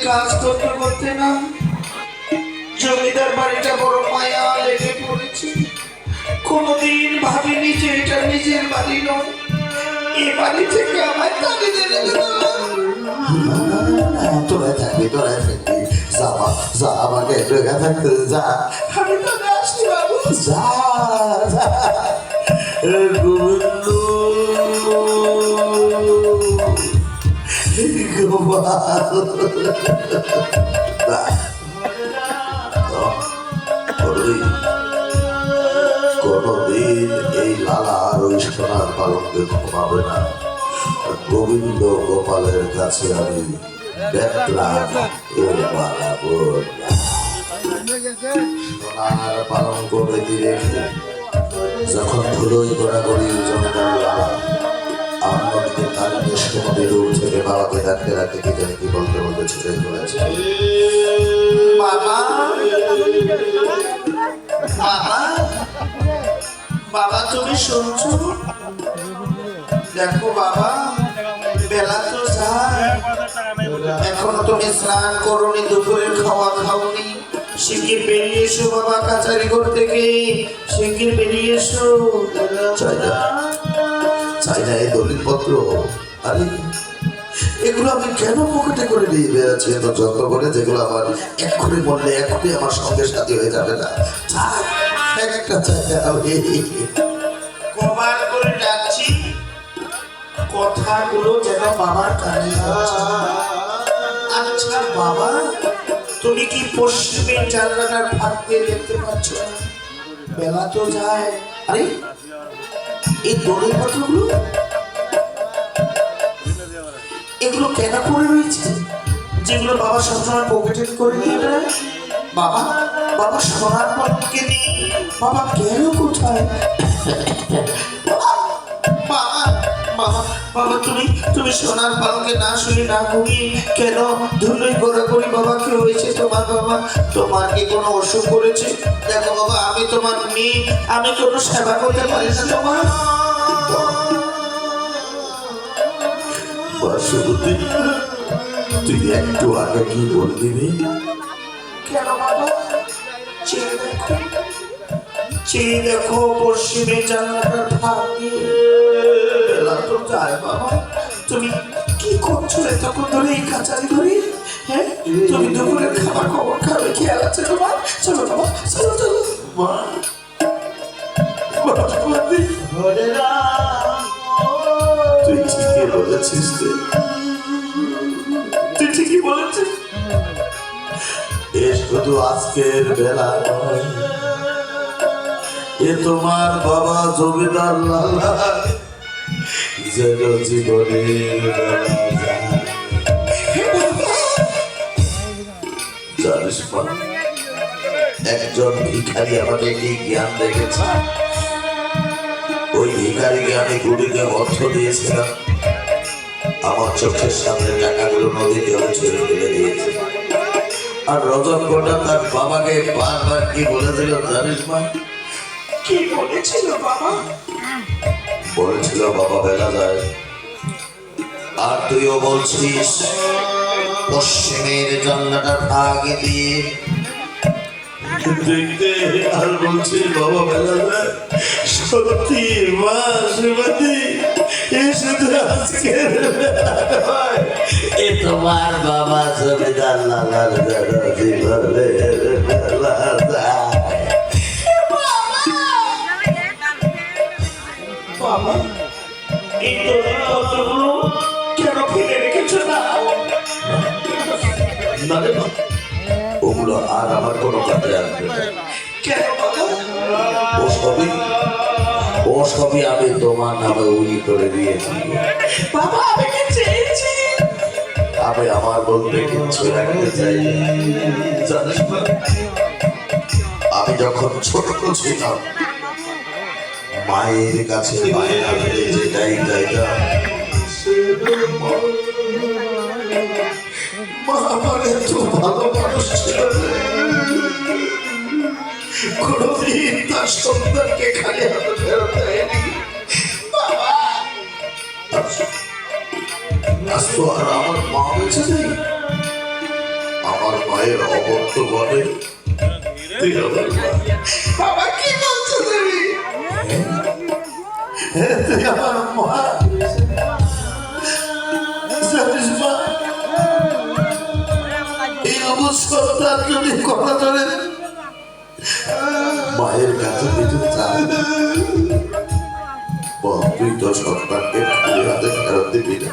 কাজ করতে করতে না জমিদার বাড়িটা বড় মায়া লেগে পড়েছে। কোনোদিন ভাবিনি যে এটা নিজের বাড়ি নয়, এই বাড়ি থেকে আমার তাড়িয়ে দেবে। তোরা থাকবি যা যা আমাকে ঢোকা থাকতে যা। আমি তো আসছি বাবু। যা যা গোবিন্দ কোনদিন এই লালা আর ওই সোনার পালনকে ঘুমাবে না। গোবিন্দ গোপালের কাছে আমি সোনার পালন করে দিয়ে যখন ধুলোই গোড়াগড়ি জমিদার লালা আমাকে তার সমুদ্রের দূর থেকে বাবাকে ডাকতে ডাকতে কি জানি কি বলতে বলতে ছুটে চলেছে। বাবা বাবা বাবা তুমি শুনছো? দেখো বাবা, বেলা তো যায়, এখনো তুমি স্নান করোনি, দুপুরের খাওয়া খাওনি। শিগগির বেরিয়ে এসো বাবা, কাছারি ঘর থেকে শিগগির বেরিয়ে এসো। চাই না এই দলিলপত্র। আরে এগুলো আমি কেন পকেটে করে নিয়ে বেরোচ্ছি এত যত্ন করে, যেগুলো আমার এক্ষুনি বললে এক্ষুনি আমার সঙ্গে সাথী হয়ে যাবে না। একটা চাই আমি কবার করে ডাকছি, কথাগুলো যেন বাবার কানে যাচ্ছে। আচ্ছা বাবা, তুমি কি পশ্চিমের জানলাটার ফাঁক দিয়ে দেখতে পাচ্ছ? বেলা তো যায়। আরে এই দড়ির পাথরগুলো এগুলো কেন পড়ে রয়েছে, যেগুলো বাবা সবসময় পকেটে করে নিয়ে বেড়ায়? বাবা বাবা সোনার পালকে নিয়ে বাবা গেল কোথায়? বাবা বাবা বাবা তুমি তুমি সোনার পালকে না শুয়ে না ঘুমিয়ে কেন ধুলোই গোড়াগড়ি? বাবা কি হয়েছে তোমার? বাবা তোমার কি কোনো অসুখ করেছে? দেখো বাবা, আমি তোমার মেয়ে, আমি কোনো সেবা করতে পারি না তোমার। বাসুমতী, তুই একটু আগে কি বলবি? কেন বাবা? চেয়ে দেখো, চেয়ে দেখো পশ্চিমে জানলাটার ফাঁক দিয়ে। বেলা তো যায় বাবা, তুমি কি করছো এতক্ষণ ধরে এই কাছারি ধরে? হ্যাঁ, তুমি দুপুরের খাবার খবর খাবে, খেয়াল আছে তোমার? চলো বাবা, চলো চলো। মা বাসুমতী, তুই ঠিকই বলেছিস রে, তুই ঠিকই বলেছিস। এ শুধু আজকের বেলা নয়, এ তোমার বাবা জমিদার লালা যেন জীবনের বেলা যায়। জানিস মা, একজন ভিখারি আমাকে কি জ্ঞান দেখেছে। ওই ভিখারিকে আমি গুড়িকে অর্থ দিয়েছিলাম, আমার চোখের সামনে টাকাগুলো নদী জলে ছেড়ে ফেলে দিয়েছে। আর রজব কোটা তার বাবাকে বারবার কি বলেছিল জানিস মা? কি বলেছিল বাবা? বলেছিল বাবা বেলা যায়, আর তুইও বলছিস পশ্চিমের জানলাটার আগে দিয়ে দেখতে, আর বলছিস বাবা বেলা যায়। সত্যি মা শ্রীমতী, এ শুধু আজকের এ তোমার বাবা জমিদার লালার জীবনের বেলা যায়। বাবা, এই দলিল পত্রগুলো কেন ফেলে রেখেছো? না না রে মা, ওগুলো আর আমার কোনো কাজে আসবে না। কেন বাবা? ও সবই আমি তোমার নামে উইল করে দিয়েছি। বাবা আমি কি চেয়েছি? আমি আমার বলতে কিচ্ছু রাখতে চাই না। জানিস না, আমি যখন ছোট ছিলাম মায়ের কাছে বায়না ফেলে যেটাই চাইতাম, মা আমার এত ভালো মানুষ ছিল, কোনদিন তার সন্তানকে খালি হাতে ফেরত দেয়নি। আজ তো আর আমার মা বেঁচে নেই, আমার মায়ের অবর্ত বলে তুই আমার মা। বাবা কি বলছো তুমি? তুই আমার মা? জানিস মা, এই অবস্থার যদি কথা ধরে মায়ের কাছে কিছু চাই না। তুই তো সন্তানকে খালি হাতে ফেরত দিবি না।